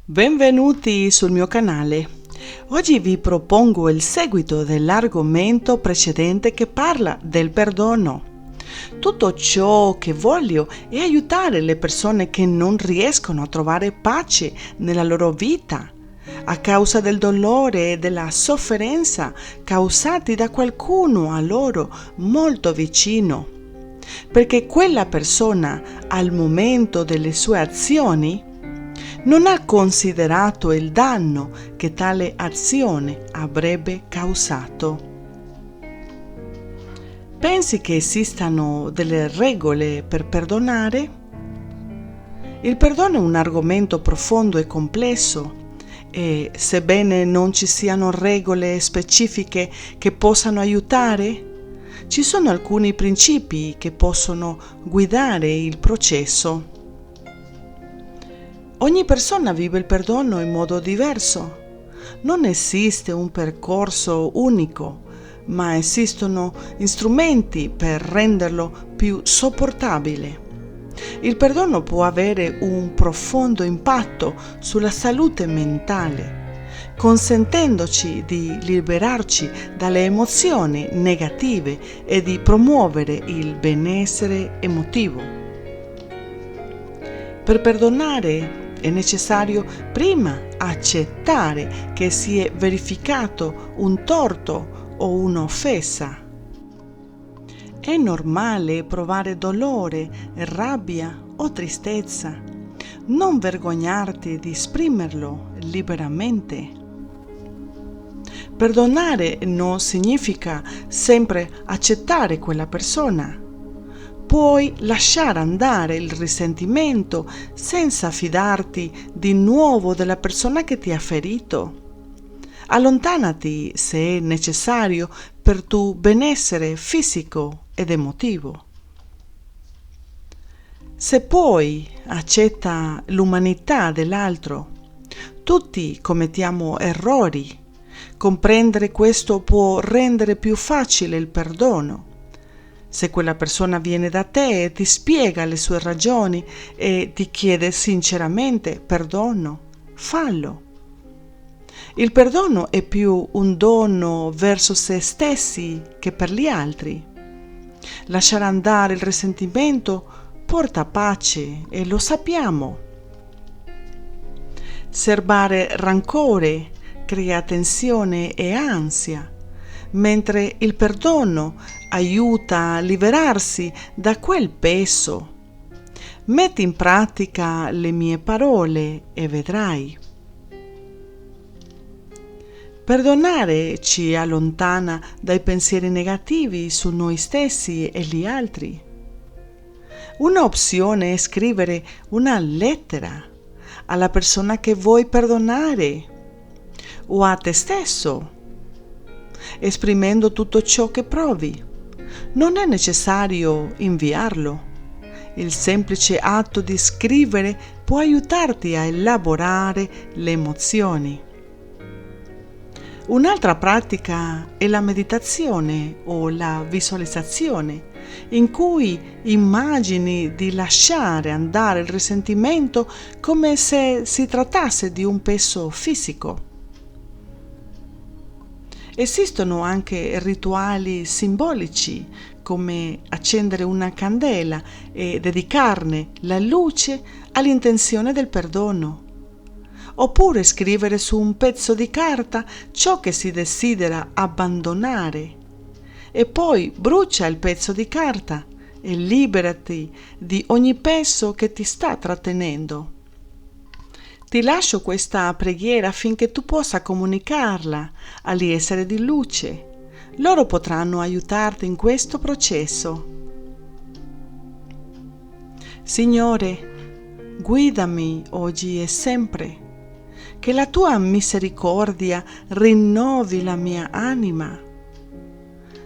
Benvenuti sul mio canale. Oggi vi propongo il seguito dell'argomento precedente che parla del perdono. Tutto ciò che voglio è aiutare le persone che non riescono a trovare pace nella loro vita a causa del dolore e della sofferenza causati da qualcuno a loro molto vicino. Perché quella persona, al momento delle sue azioni, non ha considerato il danno che tale azione avrebbe causato. Pensi che esistano delle regole per perdonare? Il perdono è un argomento profondo e complesso e, sebbene non ci siano regole specifiche che possano aiutare, ci sono alcuni principi che possono guidare il processo. Ogni persona vive il perdono in modo diverso. Non esiste un percorso unico, ma esistono strumenti per renderlo più sopportabile. Il perdono può avere un profondo impatto sulla salute mentale, consentendoci di liberarci dalle emozioni negative e di promuovere il benessere emotivo. Per perdonare è necessario prima accettare che si è verificato un torto o un'offesa. È normale provare dolore, rabbia o tristezza. Non vergognarti di esprimerlo liberamente. Perdonare non significa sempre accettare quella persona. Puoi lasciare andare il risentimento senza fidarti di nuovo della persona che ti ha ferito. Allontanati se è necessario per tuo benessere fisico ed emotivo. Se poi accetta l'umanità dell'altro, tutti commettiamo errori. Comprendere questo può rendere più facile il perdono. Se quella persona viene da te e ti spiega le sue ragioni e ti chiede sinceramente perdono, fallo. Il perdono è più un dono verso se stessi che per gli altri. Lasciare andare il risentimento porta pace e lo sappiamo. Serbare rancore crea tensione e ansia, mentre il perdono aiuta a liberarsi da quel peso. Metti in pratica le mie parole e vedrai. Perdonare ci allontana dai pensieri negativi su noi stessi e gli altri. Una opzione è scrivere una lettera alla persona che vuoi perdonare o a te stesso, esprimendo tutto ciò che provi. Non è necessario inviarlo. Il semplice atto di scrivere può aiutarti a elaborare le emozioni. Un'altra pratica è la meditazione o la visualizzazione, in cui immagini di lasciare andare il risentimento come se si trattasse di un peso fisico. Esistono anche rituali simbolici, come accendere una candela e dedicarne la luce all'intenzione del perdono. Oppure scrivere su un pezzo di carta ciò che si desidera abbandonare e poi brucia il pezzo di carta e liberati di ogni peso che ti sta trattenendo. Ti lascio questa preghiera affinché tu possa comunicarla agli esseri di luce. Loro potranno aiutarti in questo processo. Signore, guidami oggi e sempre. Che la tua misericordia rinnovi la mia anima.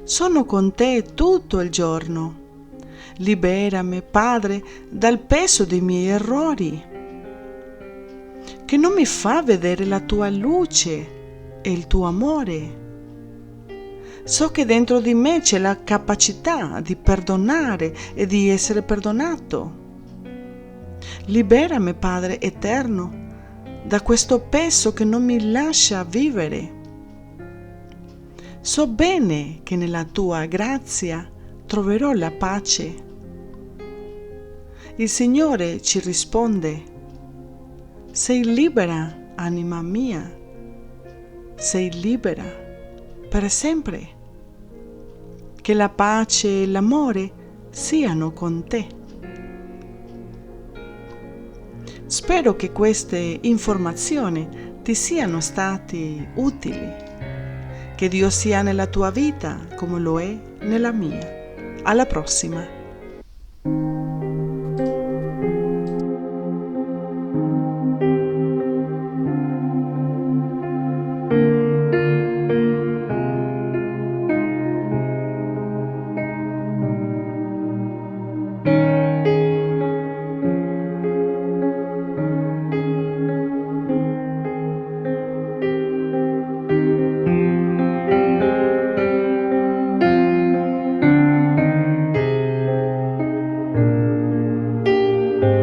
Sono con te tutto il giorno. Liberami, Padre, dal peso dei miei errori, che non mi fa vedere la tua luce e il tuo amore. So che dentro di me c'è la capacità di perdonare e di essere perdonato. Liberami, Padre eterno, da questo peso che non mi lascia vivere. So bene che nella tua grazia troverò la pace. Il Signore ci risponde: sei libera, anima mia, sei libera per sempre. Che la pace e l'amore siano con te. Spero che queste informazioni ti siano state utili. Che Dio sia nella tua vita come lo è nella mia. Alla prossima!